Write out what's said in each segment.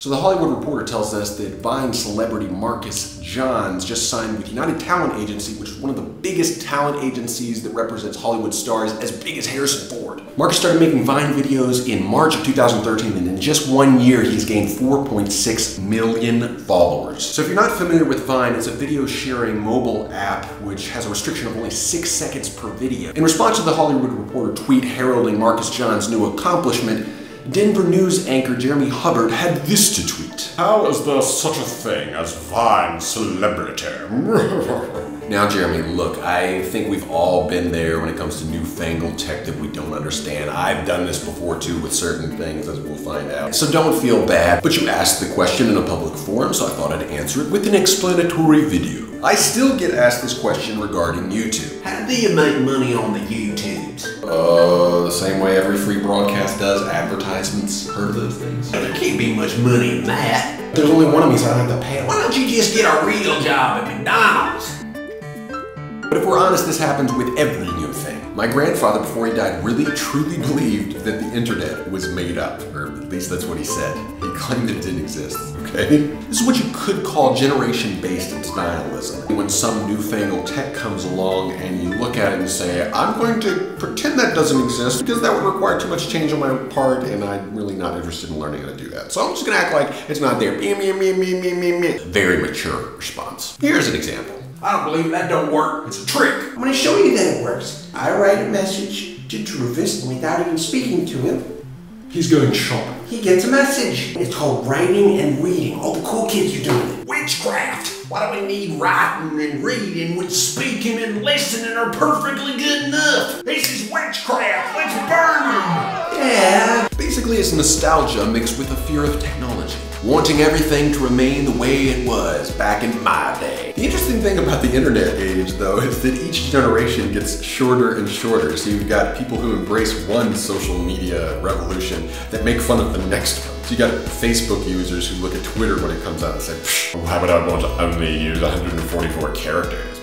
So The Hollywood Reporter tells us that Vine celebrity Marcus Johns just signed with United Talent Agency, which is one of the biggest talent agencies that represents Hollywood stars as big as Harrison Ford. Marcus started making Vine videos in March of 2013, and in just 1 year, he's gained 4.6 million followers. So if you're not familiar with Vine, it's a video sharing mobile app which has a restriction of only 6 seconds per video. In response to The Hollywood Reporter tweet heralding Marcus Johns' new accomplishment, Denver news anchor Jeremy Hubbard had this to tweet. How is there such a thing as Vine celebrity? Now, Jeremy, look, I think we've all been there when it comes to newfangled tech that we don't understand. I've done this before too with certain things, as we'll find out. So don't feel bad, but you asked the question in a public forum, so I thought I'd answer it with an explanatory video. I still get asked this question regarding YouTube. How do you make money on the YouTubes? The same way every free broadcast does, advertisements. Heard of those things? There can't be much money in that. There's only one of me, so I don't have to pay. Why don't you just get a real job at McDonald's? But if we're honest, this happens with every new thing. My grandfather, before he died, really truly believed that the internet was made up, or at least that's what he said. He claimed it didn't exist, okay? This is what you could call generation-based denialism. When some newfangled tech comes along and you look at it and say, I'm going to pretend that doesn't exist because that would require too much change on my part and I'm really not interested in learning how to do that. So I'm just gonna act like it's not there. Me. Very mature response. Here's an example. I don't believe that don't work. It's a trick. I'm going to show you that it works. I write a message to Drufus without even speaking to him. He's going shopping. He gets a message. It's called writing and reading. All the cool kids are doing it. Witchcraft. Why do we need writing and reading when speaking and listening are perfectly good enough? This is witchcraft. Let's burn them. Yeah. Basically, it's nostalgia mixed with a fear of technology. Wanting everything to remain the way it was back in my day. The interesting thing about the internet age, though, is that each generation gets shorter and shorter. So you've got people who embrace one social media revolution that make fun of the next one. So you got Facebook users who look at Twitter when it comes out and say, Why would I want to only use 144 characters?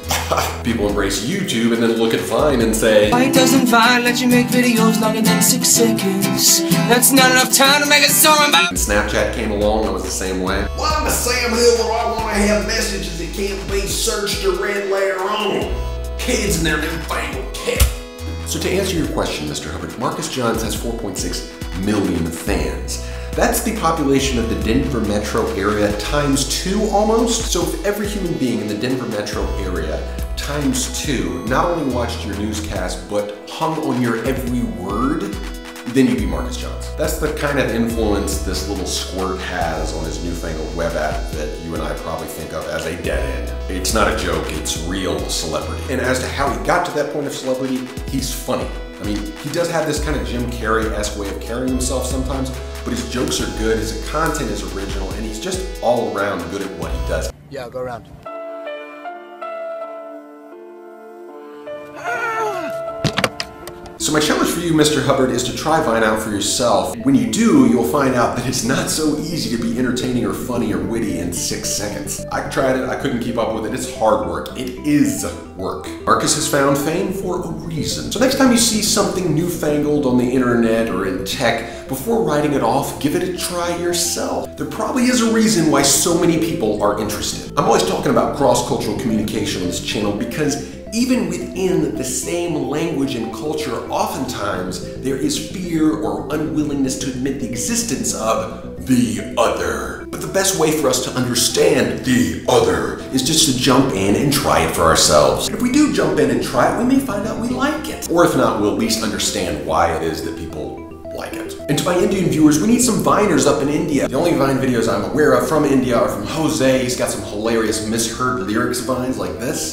People embrace YouTube and then look at Vine and say, Why doesn't Vine let you make videos longer than 6 seconds? That's not enough time to make a song about. And Snapchat came along, I was the same way. Why in the Sam Hill do I want to have messages that can't be searched or read later on? Kids and their newfangled tech. So to answer your question, Mr. Hubbard, Marcus Johns has 4.6 million fans. That's the population of the Denver metro area ×2 almost. So if every human being in the Denver metro area ×2 not only watched your newscast but hung on your every word, then you'd be Marcus Johns. That's the kind of influence this little squirt has on his newfangled web app that you and I probably think of as a dead end. It's not a joke, it's real celebrity. And as to how he got to that point of celebrity, he's funny. I mean, he does have this kind of Jim Carrey-esque way of carrying himself sometimes, but his jokes are good, his content is original, and he's just all around good at what he does. Yeah, go around. So my challenge for you, Mr. Hubbard, is to try Vine out for yourself. When you do, you'll find out that it's not so easy to be entertaining or funny or witty in 6 seconds. I tried it, I couldn't keep up with it, it's hard work. It is work. Marcus has found fame for a reason. So next time you see something newfangled on the internet or in tech, before writing it off, give it a try yourself. There probably is a reason why so many people are interested. I'm always talking about cross-cultural communication on this channel because even within the same language and culture, oftentimes there is fear or unwillingness to admit the existence of the other. But the best way for us to understand the other is just to jump in and try it for ourselves. And if we do jump in and try it, we may find out we like it. Or if not, we'll at least understand why it is that people like it. And to my Indian viewers, we need some Viners up in India. The only Vine videos I'm aware of from India are from Jose. He's got some hilarious misheard lyrics Vines like this.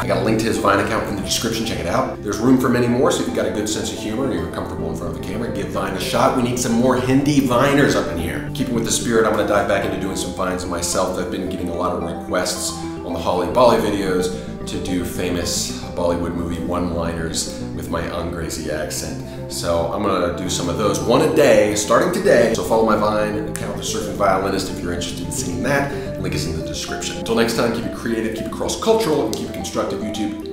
I got a link to his Vine account in the description, check it out. There's room for many more, so if you've got a good sense of humor and you're comfortable in front of the camera, give Vine a shot. We need some more Hindi Viners up in here. Keeping with the spirit, I'm gonna dive back into doing some Vines myself. I've been getting a lot of requests on the Holly Bolly videos to do famous Bollywood movie one-liners with my Angrezi accent. So I'm gonna do some of those, one a day, starting today. So follow my Vine account, TheSurfingViolinist, if you're interested in seeing that. Link is in the description. Until next time, keep it creative, keep it cross-cultural, and keep it constructive, YouTube.